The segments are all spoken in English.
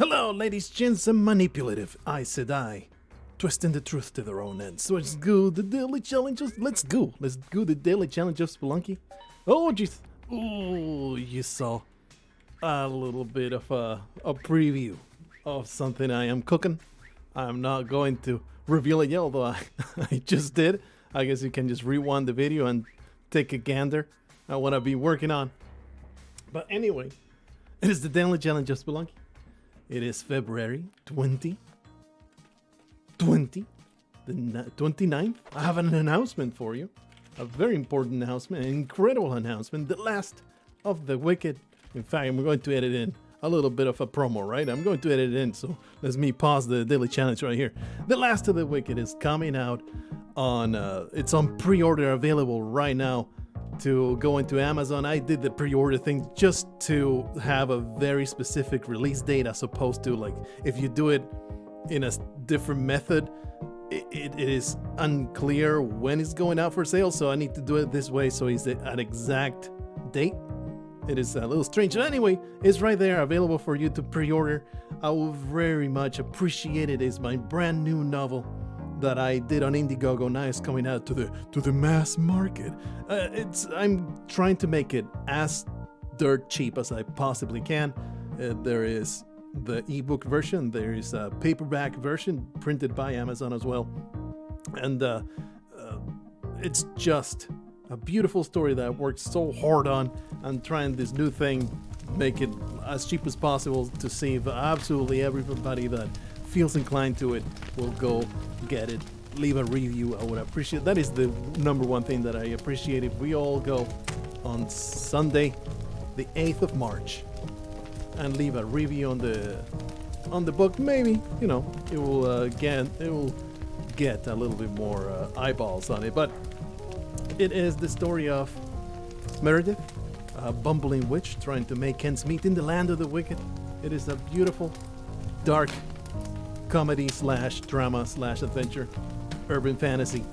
Hello, ladies, gents, and manipulative. I said I. Twisting the truth to their own ends. So let's go the daily challenges. Let's go the daily challenge of Spelunky. Oh, jeez. Oh, you saw a little bit of a preview of something I am cooking. I'm not going to reveal it yet, although I just did. I guess you can just rewind the video and take a gander at what I'll be working on. But anyway, it is the daily challenge of Spelunky. It is February 2020, the 29th. I have an announcement for you. A very important announcement, an incredible announcement. The last of the Wicked. In fact, I'm going to edit in a little bit of a promo, right? I'm going to edit it in, so let me pause the daily challenge right here. The Last of the Wicked is coming out on, it's on pre-order, available right now to go into Amazon. I did the pre-order thing just to have a very specific release date, as opposed to, like, if you do it in a different method, it is unclear when it's going out for sale. So I need to do it this way, so it's an exact date. It is a little strange. Anyway, it's right there, available for you to pre-order. I will very much appreciate it. It's my brand new novel that I did on Indiegogo. Now it's coming out to the mass market. I'm trying to make it as dirt cheap as I possibly can. There is the ebook version. There is a paperback version printed by Amazon as well, and it's just a beautiful story that I worked so hard on. I'm trying this new thing, make it as cheap as possible to see if absolutely everybody that feels inclined to it will go get it, leave a review. I would appreciate that. Is the number one thing that I appreciate. If we all go on Sunday the 8th of March and leave a review on the book, maybe, you know, it will get a little bit more eyeballs on it. But it is the story of Meredith, a bumbling witch trying to make ends meet in the land of the wicked. It is a beautiful, dark comedy slash drama slash adventure, urban fantasy,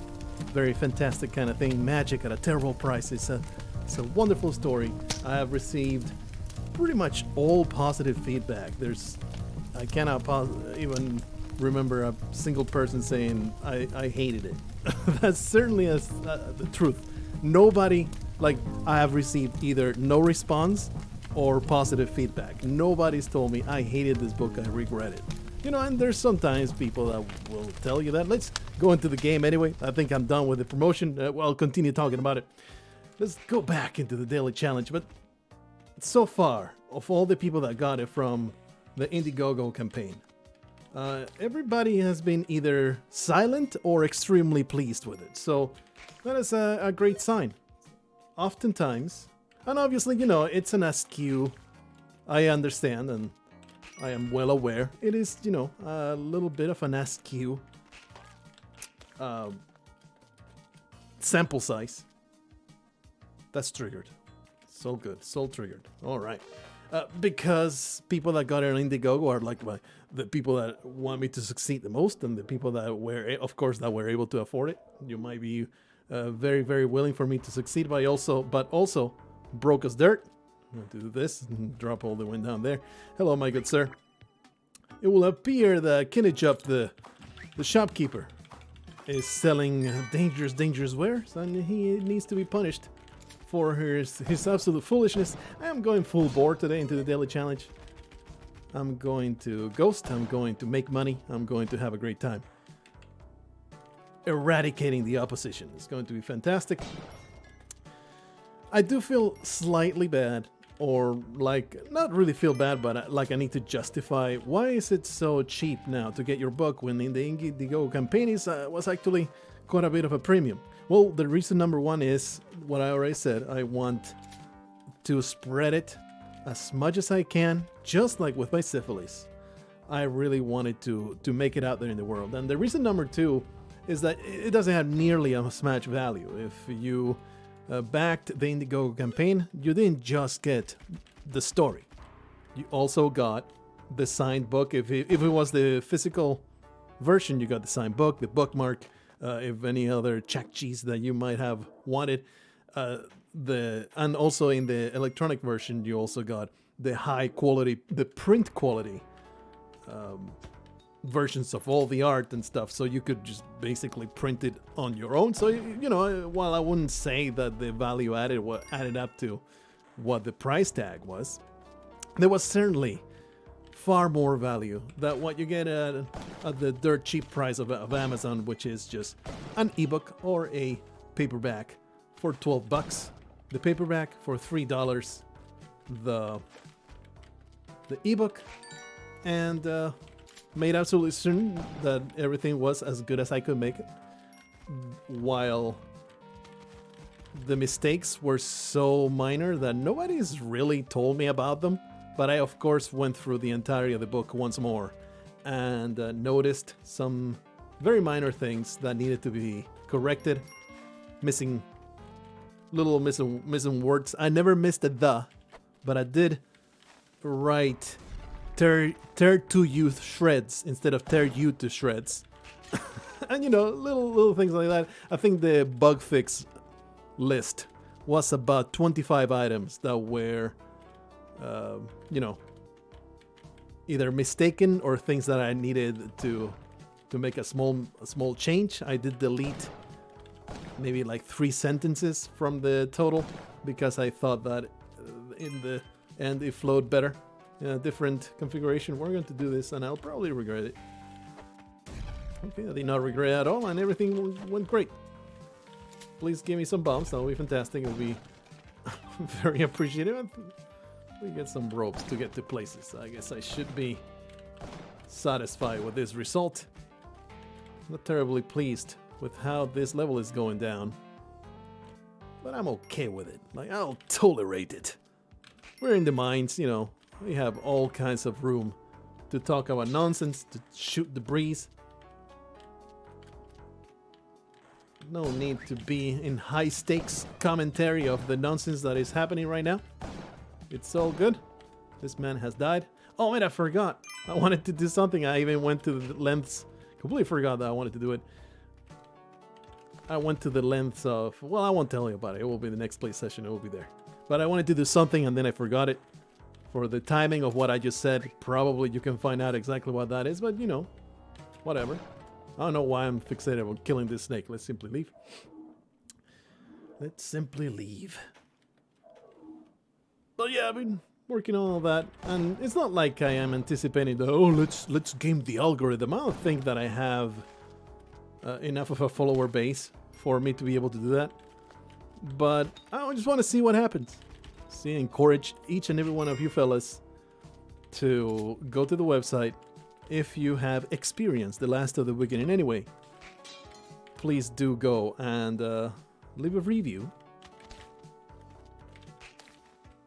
very fantastic kind of thing. Magic at a terrible price. It's a wonderful story. I have received pretty much all positive feedback. I cannot even remember a single person saying I hated it. That's certainly the truth. Nobody, like, I have received either no response or positive feedback. Nobody's told me I hated this book, I regret it. You know, and there's sometimes people that will tell you that. Let's go into the game anyway. I think I'm done with the promotion. I'll continue talking about it. Let's go back into the daily challenge. But so far, of all the people that got it from the Indiegogo campaign, everybody has been either silent or extremely pleased with it. So that is a great sign. Oftentimes, and obviously, you know, it's an SQ. I understand, and I am well aware. It is, you know, a little bit of an SQ sample size. That's triggered. So good. So triggered. All right. Because people that got it on Indiegogo are like the people that want me to succeed the most, and the people that were, of course, that were able to afford it. You might be very, very willing for me to succeed, but also broke as dirt. I'm going to do this and drop all the way down there. Hello, my good sir. It will appear that Kinnichup, the shopkeeper, is selling dangerous wares, and he needs to be punished for his absolute foolishness. I am going full bore today into the daily challenge. I'm going to ghost. I'm going to make money. I'm going to have a great time. Eradicating the opposition is going to be fantastic. I do feel slightly bad, or like, not really feel bad, but like I need to justify why is it so cheap now to get your book when in the Indiegogo campaign was actually quite a bit of a premium. Well, the reason number one is what I already said. I want to spread it as much as I can, just like with my syphilis. I really wanted to make it out there in the world. And the reason number two is that it doesn't have nearly as much value. If you backed the Indiegogo campaign, you didn't just get the story. You also got the signed book. If it was the physical version, you got the signed book, the bookmark, if any other check cheese that you might have wanted. And also in the electronic version, you also got the high quality, the print quality versions of all the art and stuff, so you could just basically print it on your own. So, you know, while I wouldn't say that the value added up to what the price tag was, there was certainly far more value than what you get at the dirt cheap price of Amazon, which is just an ebook or a paperback for $12. The paperback for $3. The ebook, and made absolutely certain that everything was as good as I could make it, while the mistakes were so minor that nobody's really told me about them. But I, of course, went through the entirety of the book once more and noticed some very minor things that needed to be corrected. Missing words. I never missed a "the," but I did write tear to you shreds instead of tear you to shreds. And, you know, little things like that. I think the bug fix list was about 25 items that were you know, either mistaken or things that I needed to make a small change. I did delete maybe like 3 sentences from the total because I thought that in the end it flowed better in a different configuration. We're going to do this and I'll probably regret it. Okay, I did not regret it at all, and everything went great. Please give me some bumps. That would be fantastic. It would be very appreciative. We get some ropes to get to places. I guess I should be satisfied with this result. Not terribly pleased with how this level is going down, but I'm okay with it. Like, I'll tolerate it. We're in the mines, you know. We have all kinds of room to talk about nonsense, to shoot the breeze. No need to be in high stakes commentary of the nonsense that is happening right now. It's all good. This man has died. Oh man, I forgot. I wanted to do something. I even went to the lengths. Completely forgot that I wanted to do it. I went to the lengths of... Well, I won't tell you about it. It will be the next play session. It will be there. But I wanted to do something and then I forgot it. For the timing of what I just said, probably you can find out exactly what that is. But, you know, whatever. I don't know why I'm fixated on killing this snake. Let's simply leave. Let's simply leave. But yeah, I've been working on all that, and it's not like I am anticipating the let's game the algorithm. I don't think that I have enough of a follower base for me to be able to do that. But I just want to see what happens. Encourage each and every one of you fellas to go to the website if you have experienced The Last of the Wicked in any way. Please do go and leave a review.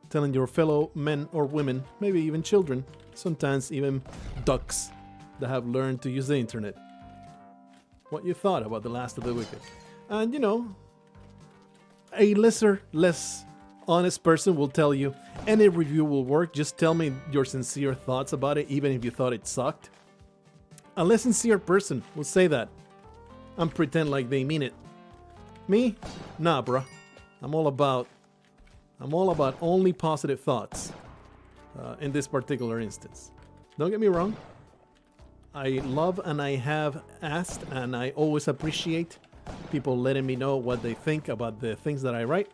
Telling your fellow men or women, maybe even children, sometimes even ducks that have learned to use the internet, what you thought about The Last of the Wicked. And, you know, a less honest person will tell you any review will work. Just tell me your sincere thoughts about it, even if you thought it sucked. A less sincere person will say that and pretend like they mean it. Me? Nah, bruh. I'm all about only positive thoughts in this particular instance. Don't get me wrong. I love and I have asked and I always appreciate people letting me know what they think about the things that I write.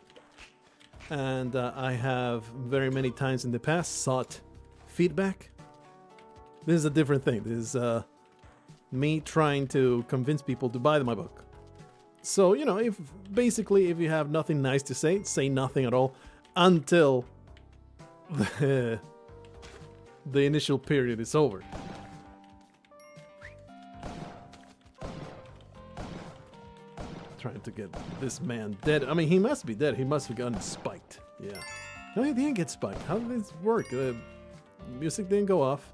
And I have very many times in the past sought feedback. This is a different thing. This is me trying to convince people to buy my book. So, you know, if you have nothing nice to say nothing at all until the initial period is over. Trying to get this man dead. I mean, he must be dead. He must have gotten spiked. Yeah. No, he didn't get spiked. How did this work? Music didn't go off.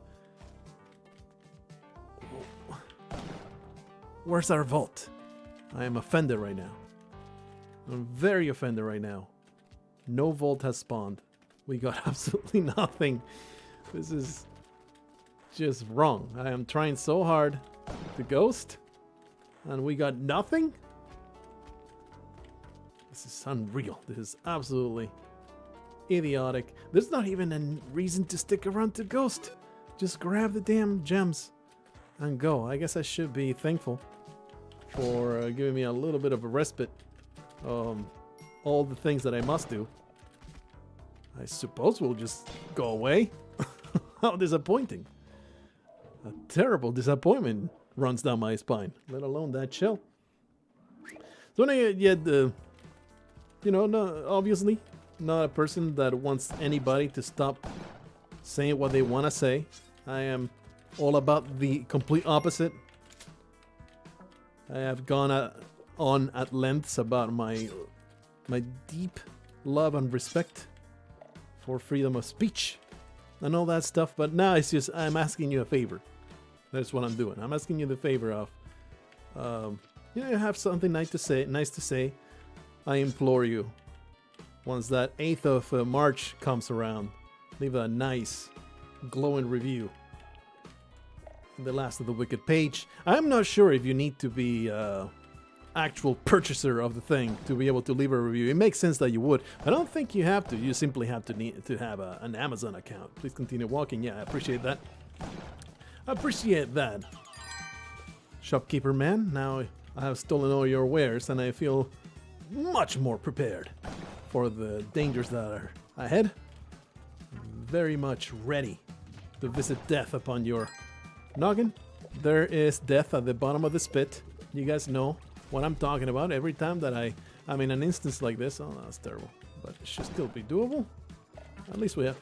Where's our vault? I am offended right now. I'm very offended right now. No vault has spawned. We got absolutely nothing. This is just wrong. I am trying so hard to ghost, and we got nothing? This is unreal. This is absolutely idiotic. There's not even a reason to stick around to ghost. Just grab the damn gems and go. I guess I should be thankful for giving me a little bit of a respite. All the things that I must do. I suppose will just go away. How disappointing. A terrible disappointment runs down my spine, let alone that shell. So yet, obviously not a person that wants anybody to stop saying what they want to say. I am all about the complete opposite. I have gone on at lengths about my deep love and respect for freedom of speech and all that stuff, but now it's just I'm asking you a favor. That's what I'm doing. I'm asking you the favor of have something nice to say. I implore you, once that 8th of March comes around, leave a nice glowing review in the Last of the Wicked page. I'm not sure if you need to be actual purchaser of the thing to be able to leave a review. It makes sense that you would. I don't think you have to. You simply have to need to have an Amazon account. Please continue walking. Yeah, I appreciate that. Shopkeeper man, now I have stolen all your wares and I feel much more prepared for the dangers that are ahead. Very much ready to visit death upon your noggin. There is death at the bottom of the spit. You guys know what I'm talking about. Every time that I'm in an instance like this, oh, that's terrible, but it should still be doable. At least we have.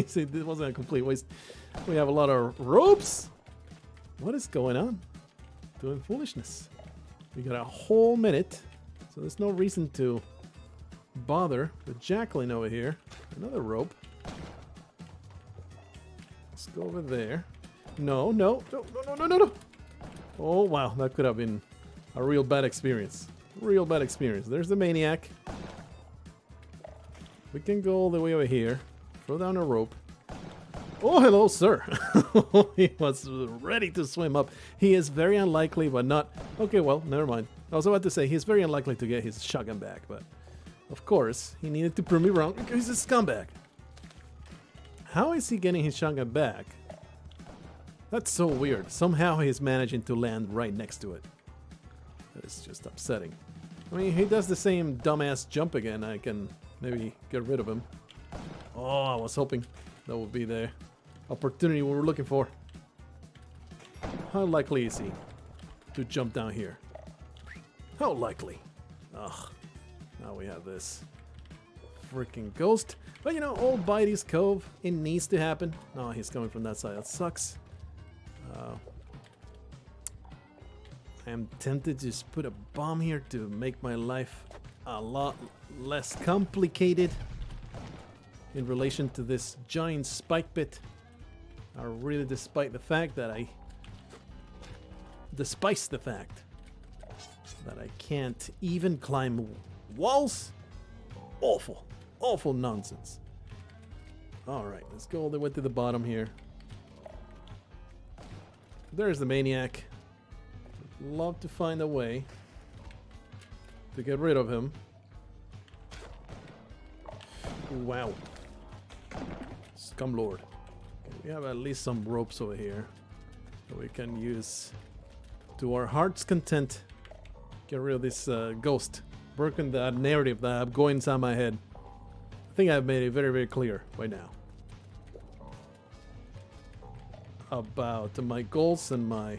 See, this wasn't a complete waste. We have a lot of ropes. What is going on? Doing foolishness. We got a whole minute, so there's no reason to bother with Jacqueline over here. Another rope. Let's go over there. No. Oh, wow. That could have been a real bad experience. There's the maniac. We can go all the way over here. Throw down a rope. Oh, hello, sir. He was ready to swim up. He is very unlikely, but not... Okay, well, never mind. I was about to say he's very unlikely to get his shotgun back, but... Of course, he needed to prove me wrong because he's a scumbag. How is he getting his shotgun back? That's so weird. Somehow he's managing to land right next to it. That is just upsetting. I mean, he does the same dumbass jump again. I can maybe get rid of him. Oh, I was hoping that would be the opportunity we were looking for. How likely is he to jump down here? How likely? Ugh. Now we have this freaking ghost. But you know, old Bitey's Cove, it needs to happen. No, he's coming from that side. That sucks. I am tempted to just put a bomb here to make my life a lot less complicated in relation to this giant spike pit. I really despise the fact that I can't even climb walls. Awful nonsense. Alright, let's go all the way to the bottom here. There's the maniac. Love to find a way to get rid of him. Wow. Scumlord. We have at least some ropes over here that we can use to our heart's content. Get rid of this ghost. Broken that narrative that I'm going inside my head. I think I've made it very, very clear right now about my goals and my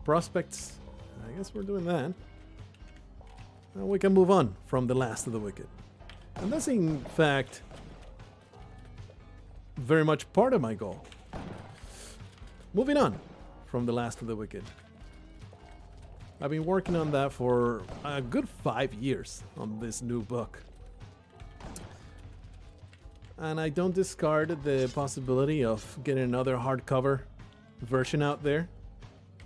prospects. I guess we're doing that. And we can move on from the Last of the Wicked. And that's in fact very much part of my goal. Moving on from the Last of the Wicked. I've been working on that for a good 5 years on this new book. And I don't discard the possibility of getting another hardcover version out there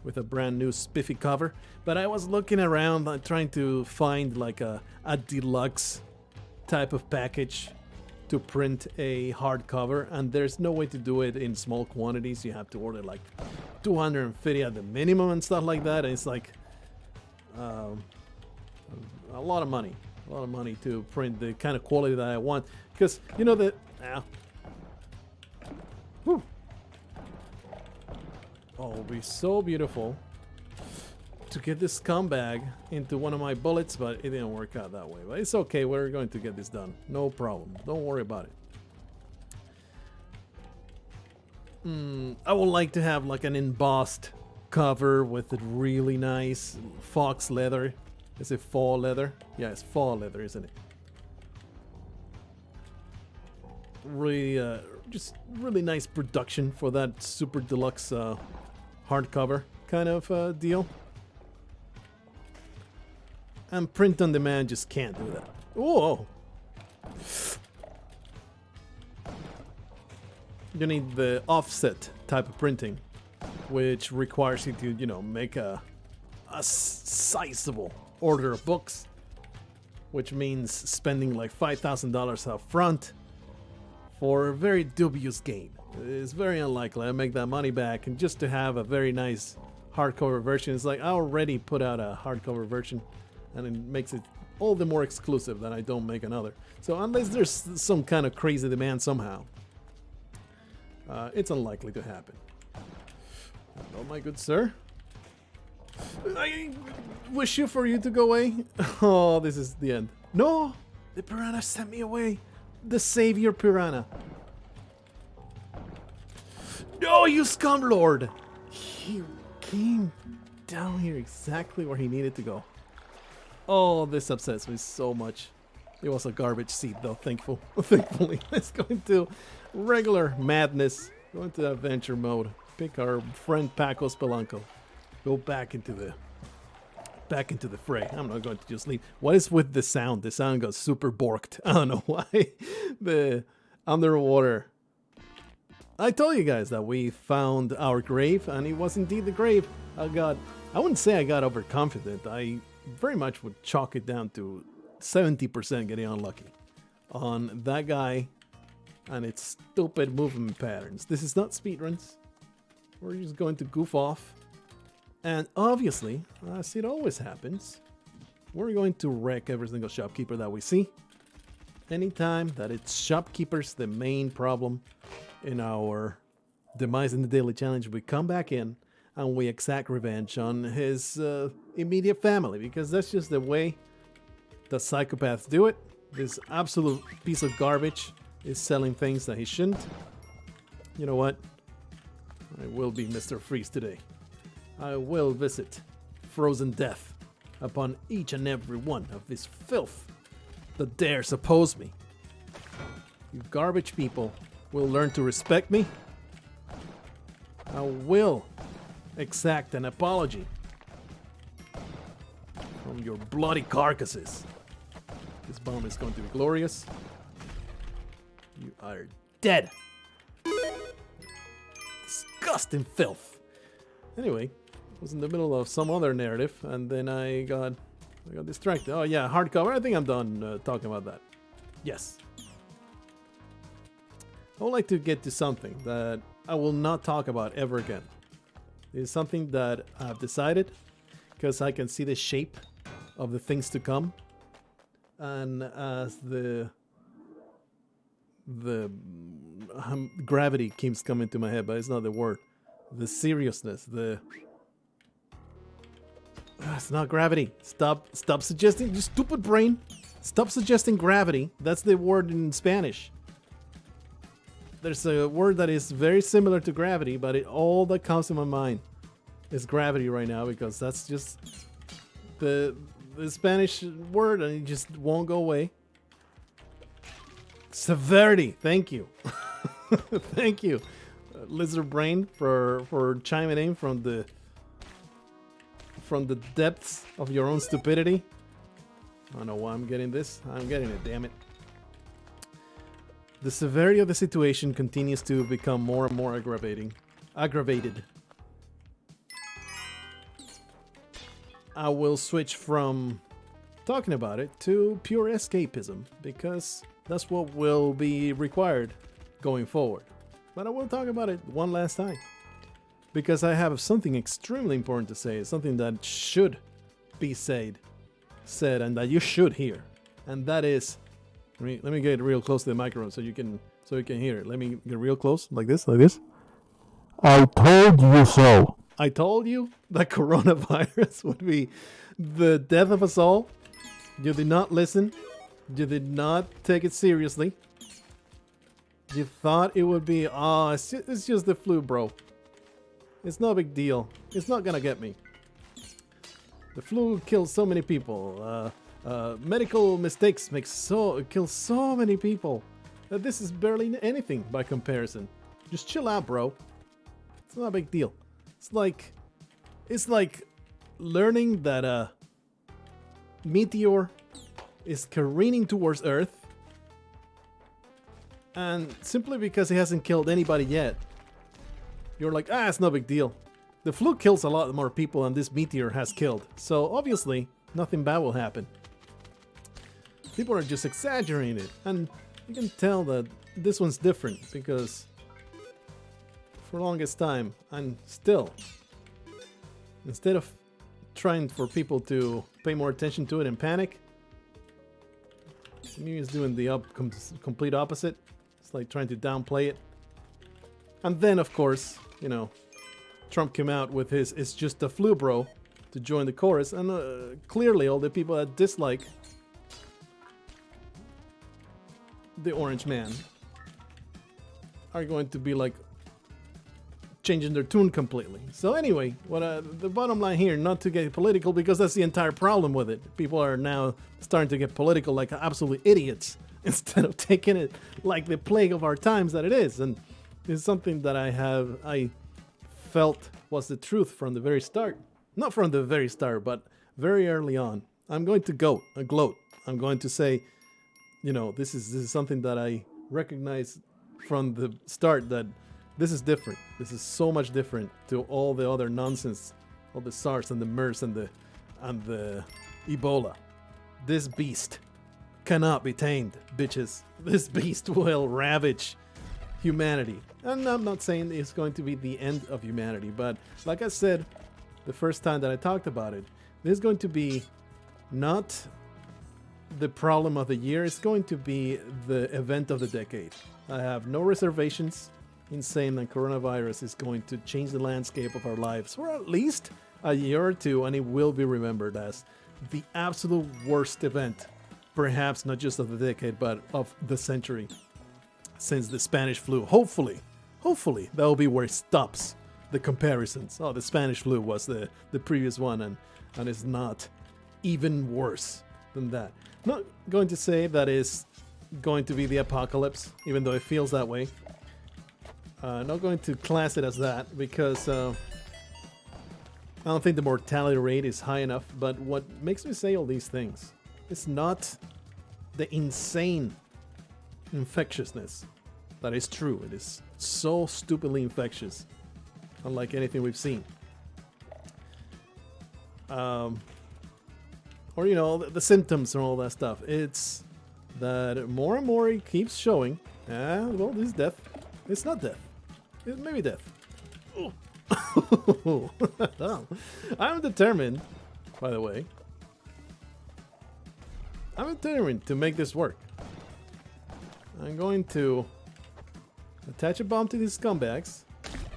with a brand new spiffy cover. But I was looking around trying to find like a deluxe type of package to print a hardcover, and there's no way to do it in small quantities. You have to order like 250 at the minimum and stuff like that. And it's like a lot of money to print the kind of quality that I want, because you know that Oh, it will be so beautiful to get this scumbag into one of my bullets, but it didn't work out that way. But it's okay, we're going to get this done. No problem. Don't worry about it. I would like to have like an embossed cover with a really nice fox leather. Is it fall leather? Yeah, it's fall leather, isn't it? Really, just really nice production for that super deluxe hardcover kind of deal. And print on demand just can't do that. Whoa! You need the offset type of printing, which requires you to, you know, make a sizable order of books, which means spending like $5,000 up front for a very dubious gain. It's very unlikely I make that money back, and just to have a very nice hardcover version, it's like I already put out a hardcover version, and it makes it all the more exclusive that I don't make another. So unless there's some kind of crazy demand somehow, it's unlikely to happen. Hello, my good sir. I wish for you to go away. Oh, this is the end. No! The piranha sent me away. The savior piranha. No, you scum lord! He came down here exactly where he needed to go. Oh, this upsets me so much. It was a garbage seed though, thankfully. Let's go into regular madness. Go into adventure mode. Pick our friend Paco Spelunky. Go back into the fray. I'm not going to just leave. What is with the sound? The sound got super borked. I don't know why. The underwater. I told you guys that we found our grave, and it was indeed the grave. I wouldn't say I got overconfident. I very much would chalk it down to 70% getting unlucky on that guy and its stupid movement patterns. This is not speedruns. We're just going to goof off. And obviously, as it always happens, we're going to wreck every single shopkeeper that we see. Anytime that it's shopkeepers the main problem in our demise in the daily challenge, we come back in and we exact revenge on his immediate family, because that's just the way the psychopaths do it. This absolute piece of garbage is selling things that he shouldn't. You know what? I will be Mr. Freeze today. I will visit frozen death upon each and every one of this filth that dares oppose me. You garbage people will learn to respect me. I will exact an apology from your bloody carcasses. This bomb is going to be glorious. You are dead. Disgusting filth. Anyway, I was in the middle of some other narrative, and then I got distracted. Oh yeah, hardcover. I think I'm done talking about that. Yes. I would like to get to something that I will not talk about ever again. It's something that I've decided because I can see the shape of the things to come, and as the gravity keeps coming to my head, but it's not the word. The seriousness, it's not gravity. Stop suggesting, you stupid brain. Stop suggesting gravity. That's the word in Spanish. There's a word that is very similar to gravity, but all that comes to my mind is gravity right now, because that's just the Spanish word, and it just won't go away. Severity. Thank you. Thank you, lizard brain, for chiming in from the depths of your own stupidity. I don't know why I'm getting this. I'm getting it, damn it. The severity of the situation continues to become more and more aggravated. I will switch from talking about it to pure escapism, because that's what will be required going forward. But I will talk about it one last time, because I have something extremely important to say, something that should be said, and that you should hear. And that is, let me get real close to the microphone so you can hear it. Let me get real close, like this. I told you so. I told you that coronavirus would be the death of us all. You did not listen. You did not take it seriously. You thought it would be, it's just the flu, bro. It's no big deal. It's not gonna get me. The flu kills so many people. Medical mistakes kill so many people that this is barely anything by comparison. Just chill out, bro. It's not a big deal. It's like learning that a meteor is careening towards Earth, and simply because it hasn't killed anybody yet, you're like, it's no big deal. The flu kills a lot more people than this meteor has killed, so obviously nothing bad will happen. People are just exaggerating it, and you can tell that this one's different because for the longest time, and still, instead of trying for people to pay more attention to it and panic, the media is doing the complete opposite. It's like trying to downplay it. And then, of course, you know, Trump came out with his "it's just a flu, bro" to join the chorus, and clearly all the people that dislike the orange man are going to be like changing their tune completely. So anyway, the bottom line here, not to get political, because that's the entire problem with it. People are now starting to get political like absolute idiots instead of taking it like the plague of our times that it is. And it's something that I felt was the truth from the very start. Not from the very start, but very early on. I'm going to gloat. I'm going to say, you know, this is something that I recognize from the start, that this is different. This is so much different to all the other nonsense, all the SARS and the MERS and the Ebola. This beast cannot be tamed, bitches. This beast will ravage humanity. And I'm not saying it's going to be the end of humanity, but like I said the first time that I talked about it, this is going to be not the problem of the year. It's going to be the event of the decade. I have no reservations in saying that coronavirus is going to change the landscape of our lives for at least a year or two, and it will be remembered as the absolute worst event, perhaps not just of the decade, but of the century, since the Spanish flu. Hopefully that will be where it stops the comparisons. Oh, the Spanish flu was the previous one, and it's not even worse than that. Not going to say that is going to be the apocalypse, even though it feels that way. Not going to class it as that, because I don't think the mortality rate is high enough. But what makes me say all these things is not the insane infectiousness that is true. It is so stupidly infectious, unlike anything we've seen. Or, you know, the symptoms and all that stuff. It's that more and more it keeps showing. Well, this is death. It's not death. It may be death. I'm determined, by the way. I'm determined to make this work. I'm going to attach a bomb to these scumbags.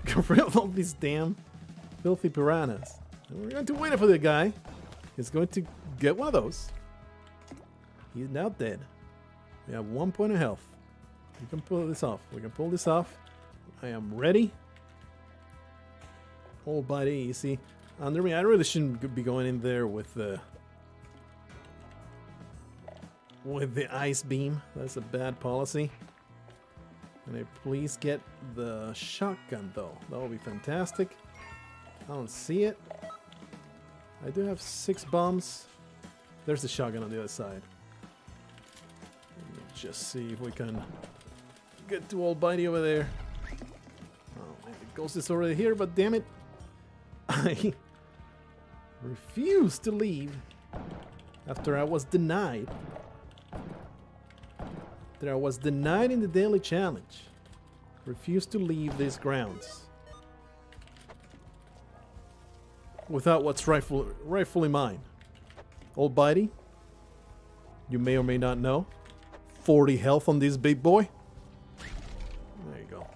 Get rid of all these damn filthy piranhas. And we're going to wait for the guy. He's going to get one of those. He's now dead. We have 1 point of health. We can pull this off. We can pull this off. I am ready. Oh, buddy, you see, under me, I really shouldn't be going in there with the ice beam. That's a bad policy. Can I please get the shotgun, though? That would be fantastic. I don't see it. I do have 6 bombs. There's the shotgun on the other side. Let me just see if we can get to old Bitey over there. Oh, man, the ghost is already here, but damn it. I refuse to leave after I was denied. After I was denied in the daily challenge. Refuse to leave these grounds without what's rightfully mine. Old Bitey, you may or may not know, 40 health on this big boy. There you go.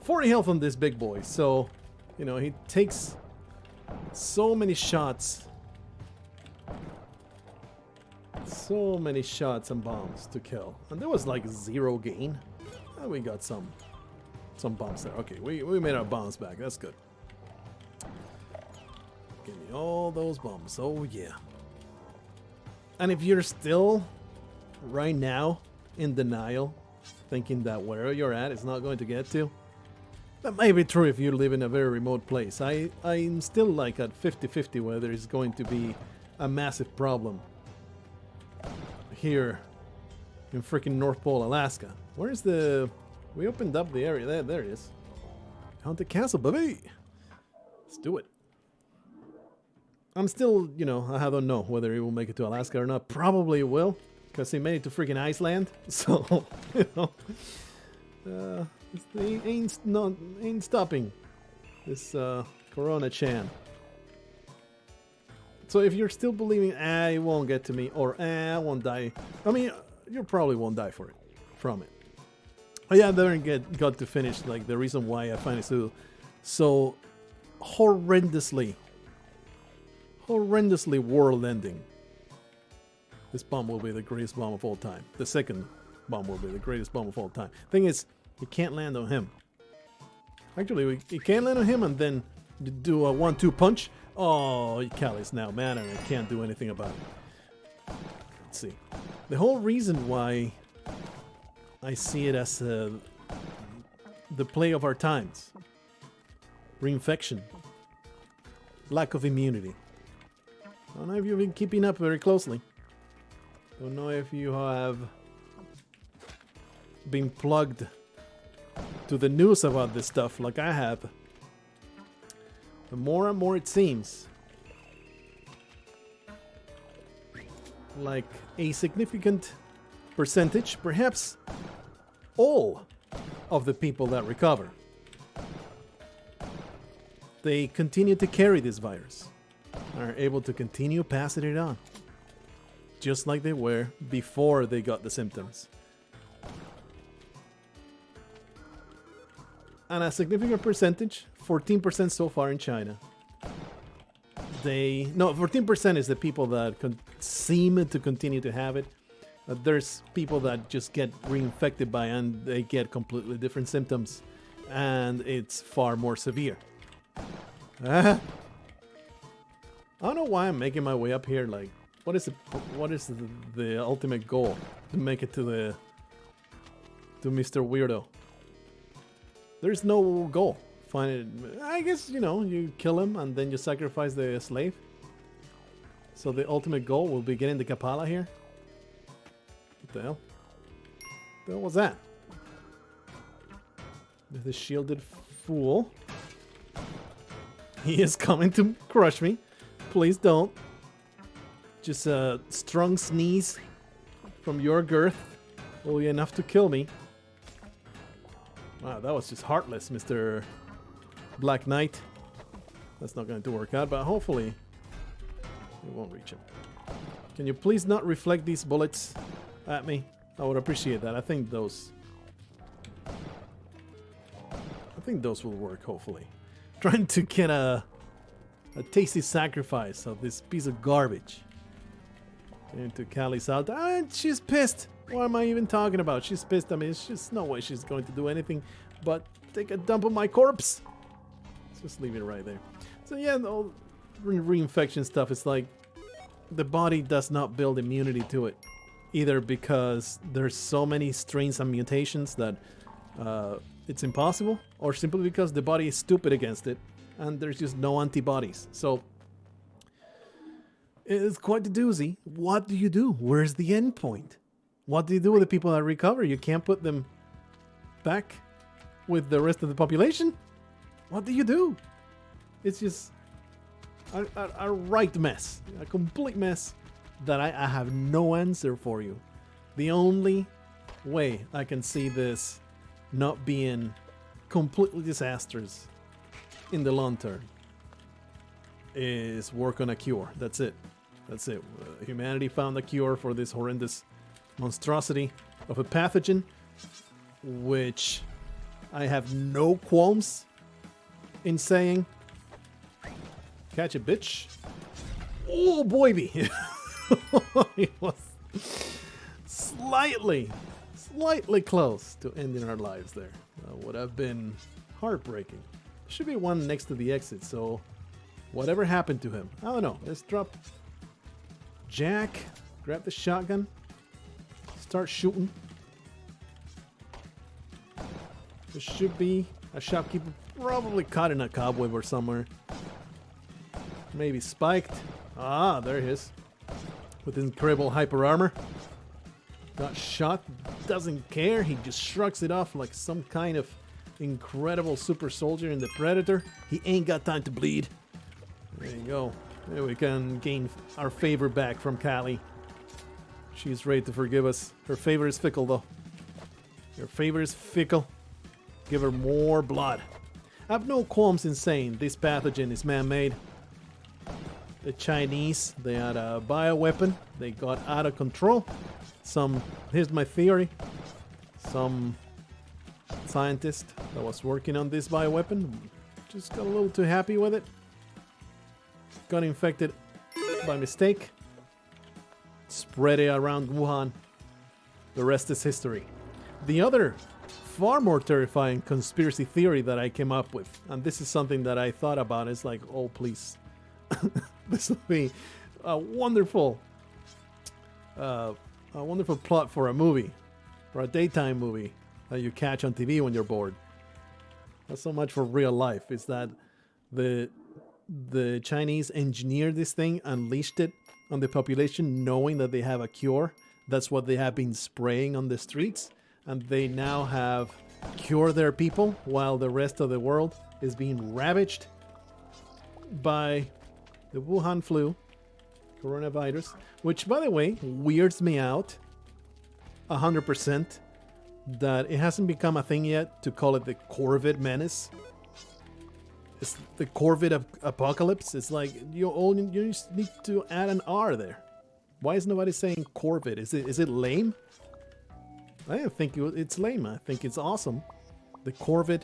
40 health on this big boy, so You know, he takes so many shots. So many shots and bombs to kill. And there was like 0 gain. And we got some bombs there. Okay, we made our bombs back. That's good. Give me all those bombs. Oh, yeah. And if you're still, right now, in denial, thinking that wherever you're at, it's not going to get to, that may be true if you live in a very remote place. I'm still like at 50-50 whether it's going to be a massive problem here in freaking North Pole, Alaska. Where's the... We opened up the area. There it is. Haunted Castle, baby! Let's do it. I'm still, you know, I don't know whether he will make it to Alaska or not. Probably it will, because he made it to freaking Iceland. So, you know, ain't stopping this Corona-chan. So if you're still believing, it won't get to me, or I won't die. I mean, you probably won't die from it. Oh yeah, I never got to finish like the reason why I find it so horrendously world-ending. This bomb will be the greatest bomb of all time. The second bomb will be the greatest bomb of all time. Thing is, you can't land on him. Actually, you can't land on him and then do a 1-2 punch. Oh, he callous now, man, and I can't do anything about it. Let's see. The whole reason why I see it as the play of our times. Reinfection. Lack of immunity. I don't know if you've been keeping up very closely. Don't know if you have been plugged to the news about this stuff like I have. The more and more it seems like a significant percentage, perhaps all of the people that recover, they continue to carry this virus, are able to continue passing it on, just like they were before they got the symptoms. And a significant percentage, 14% so far in China. 14% is the people that seem to continue to have it. There's people that just get reinfected by it and they get completely different symptoms. And it's far more severe. I don't know why I'm making my way up here. Like, what is the ultimate goal? To make it to Mr. Weirdo. There's no goal. Find it. I guess, you know, you kill him and then you sacrifice the slave. So the ultimate goal will be getting the Kapala here. What the hell? What the hell was that? The shielded fool. He is coming to crush me. Please don't. Just a strong sneeze from your girth will be enough to kill me. Wow, that was just heartless, Mr. Black Knight. That's not going to work out, but hopefully it won't reach him. Can you please not reflect these bullets at me? I would appreciate that. I think those will work, hopefully. Trying to get a tasty sacrifice of this piece of garbage. Into Callie's out. She's pissed. What am I even talking about? She's pissed. I mean, it's just no way she's going to do anything but take a dump on my corpse. Let's just leave it right there. So yeah, the reinfection stuff is like the body does not build immunity to it. Either because there's so many strains and mutations that it's impossible, or simply because the body is stupid against it and there's just no antibodies. So it's quite a doozy. What do you do? Where's the end point? What do you do with the people that recover? You can't put them back with the rest of the population? What do you do? It's just a right mess. A complete mess that I have no answer for you. The only way I can see this not being completely disastrous in the long term is work on a cure. That's it. That's it. Humanity found a cure for this horrendous monstrosity of a pathogen, which I have no qualms insane. Catch a bitch. Oh, boy. It was slightly close to ending our lives there. Would have been heartbreaking. Should be one next to the exit, so whatever happened to him, I don't know. Let's drop Jack, grab the shotgun, start shooting. There should be a shopkeeper probably caught in a cobweb or somewhere. Maybe spiked. Ah, there he is. With incredible hyper armor. Got shot, doesn't care. He just shrugs it off like some kind of incredible super soldier in the Predator. He ain't got time to bleed. There you go. There we can gain our favor back from Callie. She's ready to forgive us. Her favor is fickle, though. Her favor is fickle. Give her more blood. I have no qualms in saying this pathogen is man-made. The Chinese, they had a bioweapon. They got out of control. Here's my theory. Some scientist that was working on this bioweapon just got a little too happy with it. Got infected by mistake. Spread it around Wuhan. The rest is history. The other far more terrifying conspiracy theory that I came up with, and this is something that I thought about, is like, oh please, this will be a wonderful plot for a movie, for a daytime movie that you catch on TV when you're bored. Not so much for real life. Is that the Chinese engineered this thing, unleashed it on the population, knowing that they have a cure. That's what they have been spraying on the streets, and they now have cured their people while the rest of the world is being ravaged by the Wuhan flu, coronavirus, which, by the way, weirds me out 100% that it hasn't become a thing yet to call it the Corvid menace. It's the Corvid apocalypse. It's like you just need to add an R there. Why is nobody saying Corvid? Is it lame? I don't think it's lame. I think it's awesome. The Corvid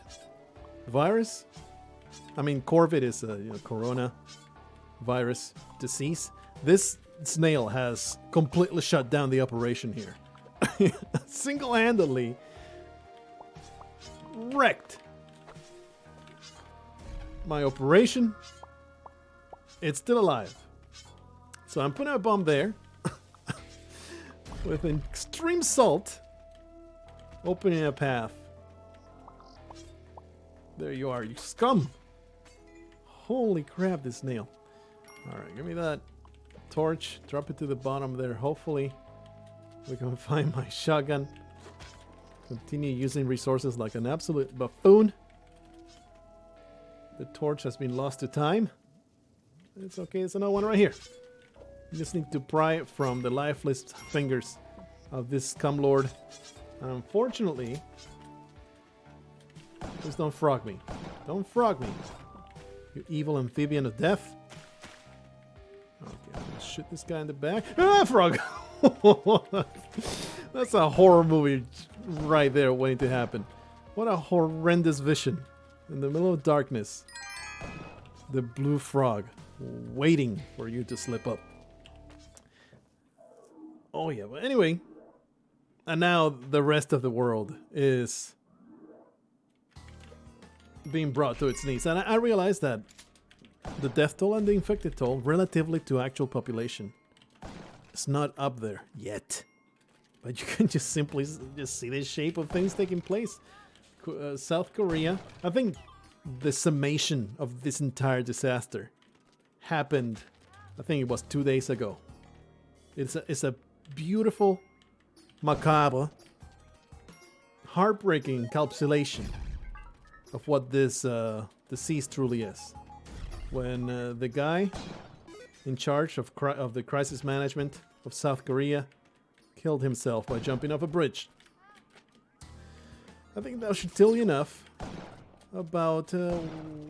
virus. I mean, Corvid is a corona virus disease. This snail has completely shut down the operation here. Single-handedly wrecked my operation. It's still alive. So I'm putting a bomb there with extreme salt, opening a path. There you are, you scum. Holy crap, this nail. Alright, give me that torch. Drop it to the bottom there. Hopefully we can find my shotgun. Continue using resources like an absolute buffoon. The torch has been lost to time. It's okay, there's another one right here. You just need to pry it from the lifeless fingers of this scumlord. And unfortunately, please don't frog me. Don't frog me. You evil amphibian of death. Okay, I'm gonna shoot this guy in the back. Ah, frog! That's a horror movie right there waiting to happen. What a horrendous vision. In the middle of darkness. The blue frog waiting for you to slip up. Oh yeah, but anyway. And now the rest of the world is being brought to its knees. And I realized that the death toll and the infected toll, relatively to actual population, is not up there yet. But you can just simply just see the shape of things taking place. South Korea, I think the summation of this entire disaster happened, I think it was 2 days ago. It's a beautiful, macabre, heartbreaking encapsulation of what this disease truly is. When the guy in charge of the crisis management of South Korea killed himself by jumping off a bridge. I think that should tell you enough about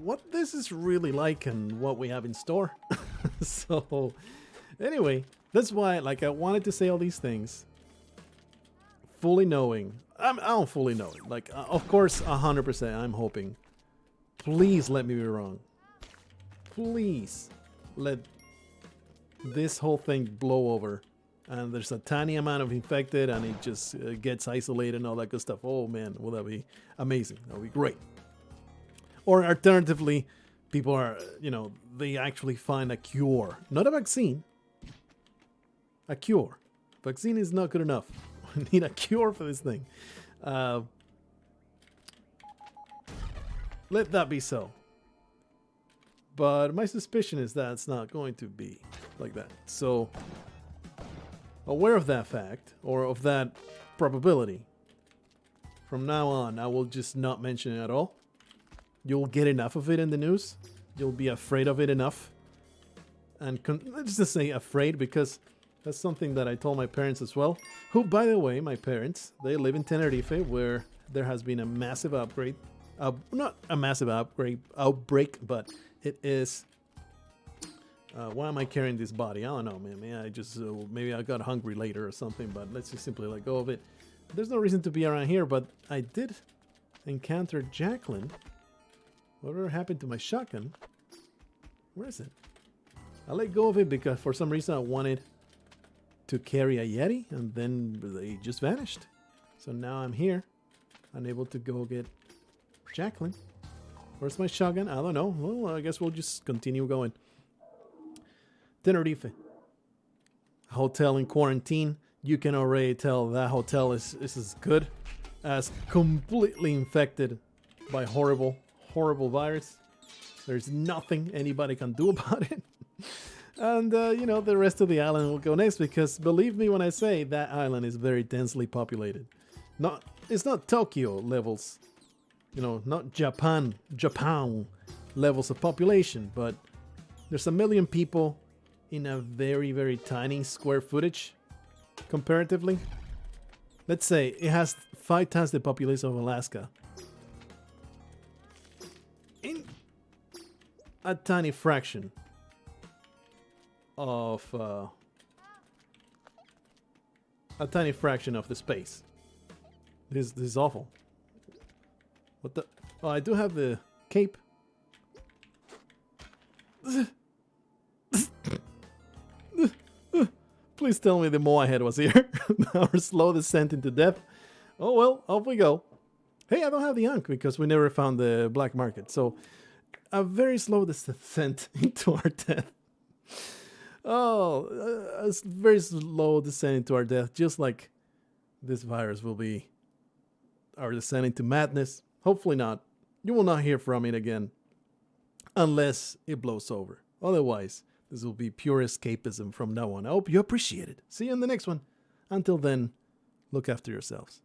what this is really like and what we have in store. So, anyway, that's why, like, I wanted to say all these things, fully knowing. I don't fully know it. Like, of course, 100%. I'm hoping, please let me be wrong. Please let this whole thing blow over. And there's a tiny amount of infected and it just gets isolated and all that good stuff. Oh man, will that be amazing? That would be great. Or alternatively, people are, they actually find a cure. Not a vaccine. A cure. Vaccine is not good enough. We need a cure for this thing. Let that be so. But my suspicion is that it's not going to be like that. So, aware of that fact, or of that probability, from now on, I will just not mention it at all. You'll get enough of it in the news. You'll be afraid of it enough. And let's just say afraid, because that's something that I told my parents as well. Who, by the way, my parents, they live in Tenerife, where there has been a massive outbreak. Not a massive outbreak, but it is... why am I carrying this body? I don't know, man. Maybe I got hungry later or something, but let's just simply let go of it. There's no reason to be around here, but I did encounter Jacqueline. Whatever happened to my shotgun? Where is it? I let go of it because for some reason I wanted to carry a Yeti, and then they just vanished. So now I'm here, unable to go get Jacqueline. Where's my shotgun? I don't know. Well, I guess we'll just continue going. Tenerife. Hotel in quarantine. You can already tell that hotel is as good as completely infected by horrible virus. There's nothing anybody can do about it. And, the rest of the island will go next, because believe me when I say that island is very densely populated. It's not Tokyo levels, not Japan levels of population, but there's 1 million people in a very, very tiny square footage comparatively. Let's say it has 5 times the population of Alaska. In a tiny fraction of the space. This is awful. What the? Oh, I do have the cape. Please tell me the Moahead was here. Our slow descent into death. Oh well, off we go. Hey, I don't have the Ankh because we never found the black market. So, a very slow descent into our death. Oh, a very slow descent into our death, just like this virus will be our descent into madness. Hopefully not. You will not hear from it again unless it blows over. Otherwise, this will be pure escapism from now on. I hope you appreciate it. See you in the next one. Until then, look after yourselves.